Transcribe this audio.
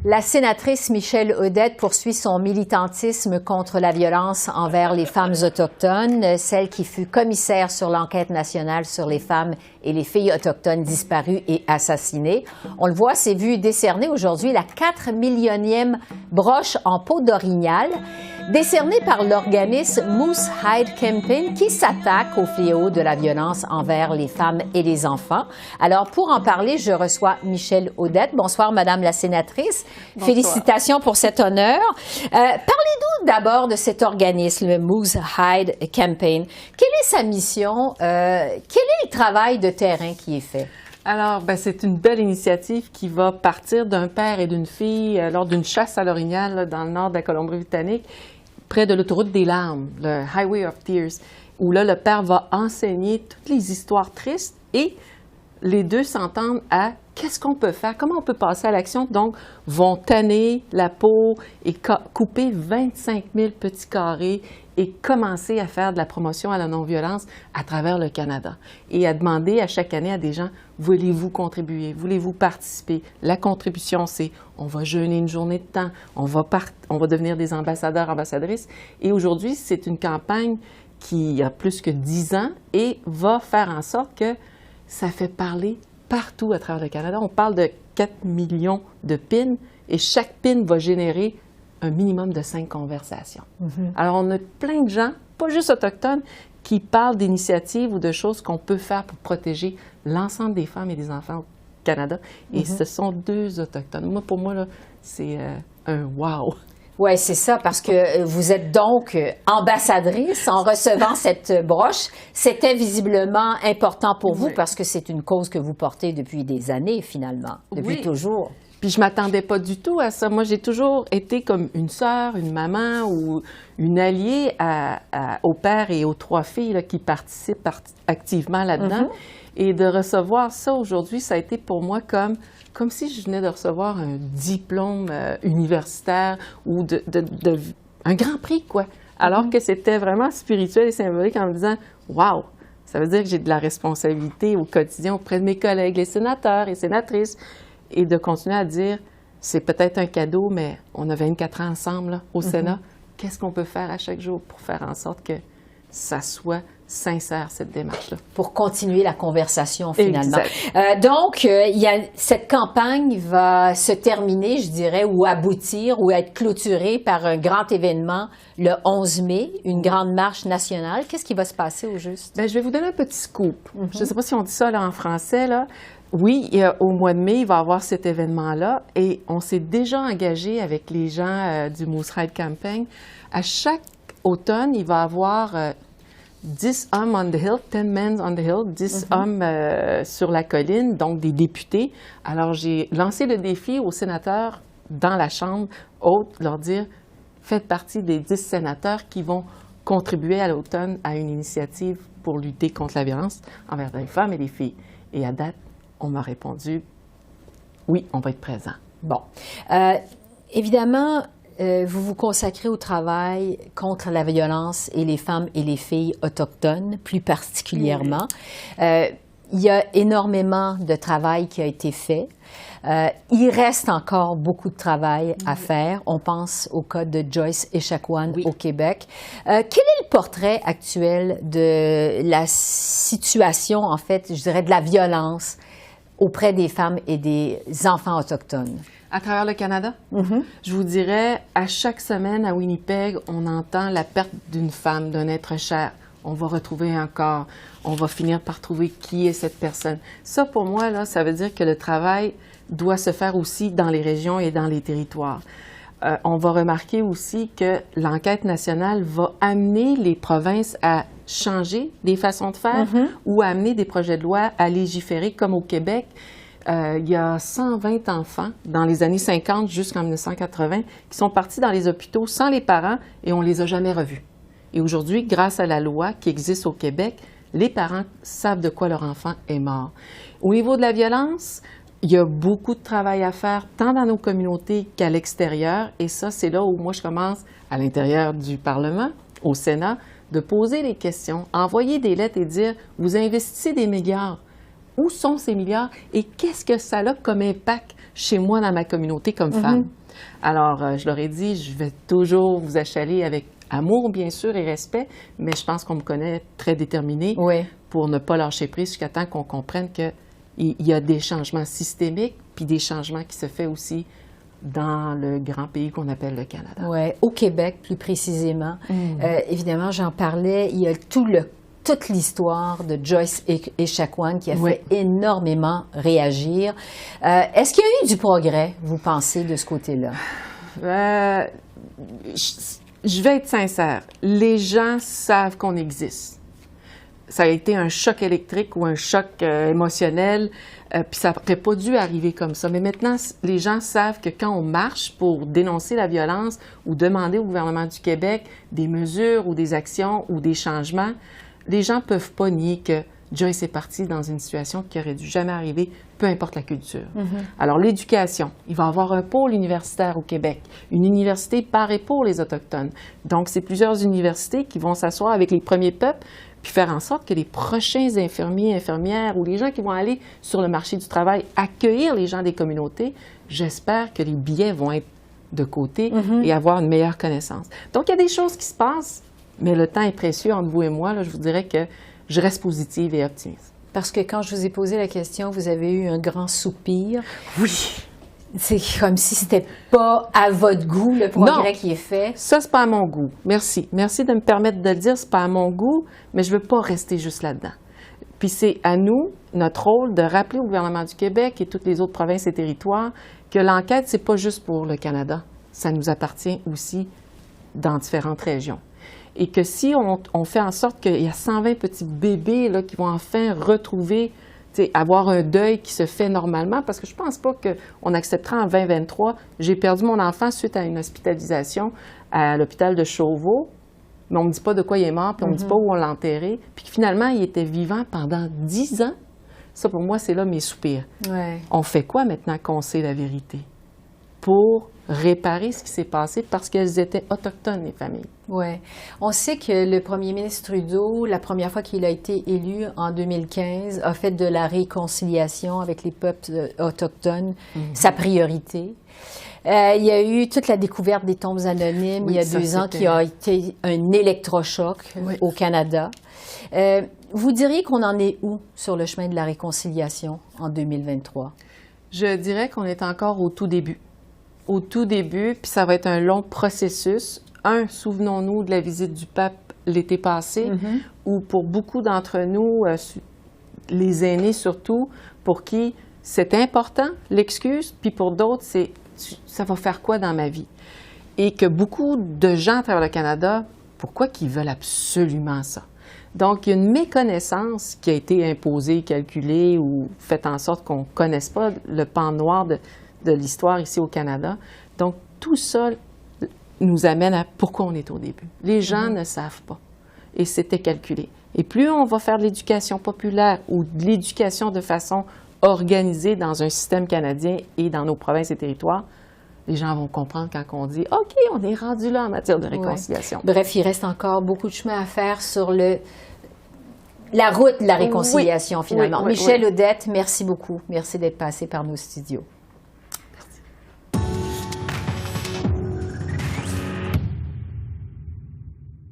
La sénatrice Michèle Audette poursuit son militantisme contre la violence envers les femmes autochtones, celle qui fut commissaire sur l'enquête nationale sur les femmes et les filles autochtones disparues et assassinées. On le voit, s'est vu décerner aujourd'hui la 4 millionième broche en peau d'orignal, décernée par l'organisme Moose Hide Campaign qui s'attaque au fléau de la violence envers les femmes et les enfants. Alors, pour en parler, je reçois Michèle Audette. Bonsoir, Madame la sénatrice. Bonsoir. Félicitations pour cet honneur. Parlez-nous d'abord de cet organisme, le Moose Hide Campaign. Quelle est sa mission? Quel est le travail de terrain qui est fait? Alors, c'est une belle initiative qui va partir d'un père et d'une fille lors d'une chasse à l'orignal là, dans le nord de la Colombie-Britannique, près de l'autoroute des larmes, le Highway of Tears, où là, le père va enseigner toutes les histoires tristes et les deux s'entendent à qu'est-ce qu'on peut faire, comment on peut passer à l'action. Donc, vont tanner la peau et couper 25 000 petits carrés et commencer à faire de la promotion à la non-violence à travers le Canada. Et à demander à chaque année à des gens, voulez-vous contribuer, voulez-vous participer? La contribution, c'est on va jeûner une journée de temps, on va devenir des ambassadeurs, ambassadrices. Et aujourd'hui, c'est une campagne qui a plus que 10 ans et va faire en sorte que ça fait parler partout à travers le Canada. On parle de 4 millions de pins et chaque pin va générer un minimum de 5 conversations. Alors, on a plein de gens, pas juste autochtones, qui parlent d'initiatives ou de choses qu'on peut faire pour protéger l'ensemble des femmes et des enfants au Canada. Et ce sont 2 autochtones. Moi, pour moi, là, c'est un wow! Oui, c'est ça, parce que vous êtes donc ambassadrice en recevant cette broche. C'était visiblement important pour vous parce que c'est une cause que vous portez depuis des années, finalement, depuis toujours. Puis je m'attendais pas du tout à ça. Moi, j'ai toujours été comme une sœur, une maman ou une alliée au père et aux 3 filles là, qui participent activement là-dedans. Et de recevoir ça aujourd'hui, ça a été pour moi comme si je venais de recevoir un diplôme universitaire ou un grand prix, quoi. Alors que c'était vraiment spirituel et symbolique en me disant « Wow! » Ça veut dire que j'ai de la responsabilité au quotidien auprès de mes collègues, les sénateurs et sénatrices, et de continuer à dire « C'est peut-être un cadeau, mais on a 24 ans ensemble là, au Sénat. Qu'est-ce qu'on peut faire à chaque jour pour faire en sorte que ça soit sincère, cette démarche-là. » Pour continuer la conversation, finalement. Donc, cette campagne va se terminer, je dirais, ou aboutir, ou être clôturée par un grand événement le 11 mai, une grande marche nationale. Qu'est-ce qui va se passer au juste? Bien, je vais vous donner un petit scoop. Je ne sais pas si on dit ça là, en français, là. Oui, au mois de mai, il va y avoir cet événement-là et on s'est déjà engagé avec les gens du Moose Hide Campaign. À chaque automne, il va y avoir 10 hommes on the hill, 10 men on the hill, 10 hommes sur la colline, donc des députés. Alors, j'ai lancé le défi aux sénateurs dans la Chambre haute, leur dire, faites partie des 10 sénateurs qui vont contribuer à l'automne à une initiative pour lutter contre la violence envers les femmes et les filles. Et à date, on m'a répondu, oui, on va être présent. Bon. Évidemment, vous vous consacrez au travail contre la violence et les femmes et les filles autochtones, plus particulièrement. Il y a énormément de travail qui a été fait. Il reste encore beaucoup de travail à faire. On pense au cas de Joyce Echaquan au Québec. Quel est le portrait actuel de la situation, en fait, je dirais, de la violence auprès des femmes et des enfants autochtones? À travers le Canada? Je vous dirais, à chaque semaine à Winnipeg, on entend la perte d'une femme, d'un être cher. On va retrouver un corps. On va finir par trouver qui est cette personne. Ça, pour moi, là, ça veut dire que le travail doit se faire aussi dans les régions et dans les territoires. On va remarquer aussi que l'enquête nationale va amener les provinces à changer des façons de faire ou à amener des projets de loi à légiférer, comme au Québec. Il y a 120 enfants dans les années 50 jusqu'en 1980 qui sont partis dans les hôpitaux sans les parents et on ne les a jamais revus. Et aujourd'hui, grâce à la loi qui existe au Québec, les parents savent de quoi leur enfant est mort. Au niveau de la violence, il y a beaucoup de travail à faire, tant dans nos communautés qu'à l'extérieur. Et ça, c'est là où moi, je commence à l'intérieur du Parlement, au Sénat, de poser les questions, envoyer des lettres et dire, vous investissez des milliards. où sont ces milliards et qu'est-ce que ça a comme impact chez moi dans ma communauté comme femme. Alors, je leur ai dit, je vais toujours vous achaler avec amour, bien sûr, et respect, mais je pense qu'on me connaît très déterminée pour ne pas lâcher prise jusqu'à temps qu'on comprenne qu'il y a des changements systémiques, puis des changements qui se font aussi dans le grand pays qu'on appelle le Canada. Oui, au Québec, plus précisément. Évidemment, j'en parlais, il y a toute l'histoire de Joyce Echaquan qui a fait énormément réagir. Est-ce qu'il y a eu du progrès, vous pensez, de ce côté-là? Je vais être sincère. Les gens savent qu'on existe. Ça a été un choc électrique ou un choc émotionnel, puis ça n'aurait pas dû arriver comme ça. Mais maintenant, les gens savent que quand on marche pour dénoncer la violence ou demander au gouvernement du Québec des mesures ou des actions ou des changements, les gens ne peuvent pas nier que Joyce est partie dans une situation qui aurait dû jamais arriver, peu importe la culture. Alors, l'éducation, il va y avoir un pôle universitaire au Québec, une université par et pour les Autochtones. Donc, c'est plusieurs universités qui vont s'asseoir avec les premiers peuples puis faire en sorte que les prochains infirmiers, infirmières ou les gens qui vont aller sur le marché du travail accueillir les gens des communautés, j'espère que les biais vont être de côté et avoir une meilleure connaissance. Donc, il y a des choses qui se passent, mais le temps est précieux entre vous et moi. Là, je vous dirais que je reste positive et optimiste. Parce que quand je vous ai posé la question, vous avez eu un grand soupir. Oui. C'est comme si c'était pas à votre goût, le progrès qui est fait. Ça, c'est pas à mon goût. Merci. Merci de me permettre de le dire, c'est pas à mon goût, mais je veux pas rester juste là-dedans. Puis c'est à nous, notre rôle, de rappeler au gouvernement du Québec et toutes les autres provinces et territoires que l'enquête, c'est pas juste pour le Canada. Ça nous appartient aussi dans différentes régions. Et que si on fait en sorte qu'il y a 120 petits bébés là, qui vont enfin retrouver, avoir un deuil qui se fait normalement, parce que je ne pense pas qu'on acceptera en 2023. J'ai perdu mon enfant suite à une hospitalisation à l'hôpital de Chauveau, mais on ne me dit pas de quoi il est mort, puis on ne me dit pas où on l'a enterré, puis finalement, il était vivant pendant 10 ans. Ça, pour moi, c'est là mes soupirs. On fait quoi maintenant qu'on sait la vérité? Pour réparer ce qui s'est passé parce qu'elles étaient autochtones, les familles. Oui. On sait que le premier ministre Trudeau, la première fois qu'il a été élu en 2015, a fait de la réconciliation avec les peuples autochtones sa priorité. Il y a eu toute la découverte des tombes anonymes il y a 2 ans qui a été un électrochoc au Canada. Vous diriez qu'on en est où sur le chemin de la réconciliation en 2023? Je dirais qu'on est encore au tout début. Au tout début, puis ça va être un long processus. Souvenons-nous de la visite du pape l'été passé, où pour beaucoup d'entre nous, les aînés surtout, pour qui c'est important, l'excuse, puis pour d'autres, c'est ça va faire quoi dans ma vie? Et que beaucoup de gens à travers le Canada, pourquoi qu'ils veulent absolument ça? Donc, il y a une méconnaissance qui a été imposée, calculée ou faite en sorte qu'on ne connaisse pas le pan noir de l'histoire ici au Canada. Donc, tout ça nous amène à pourquoi on est au début. Les gens ne savent pas. Et c'était calculé. Et plus on va faire de l'éducation populaire ou de l'éducation de façon organisée dans un système canadien et dans nos provinces et territoires, les gens vont comprendre quand on dit « OK, on est rendu là en matière de réconciliation. » Bref, il reste encore beaucoup de chemin à faire sur la route de la réconciliation, finalement. Michèle Audette, merci beaucoup. Merci d'être passé par nos studios.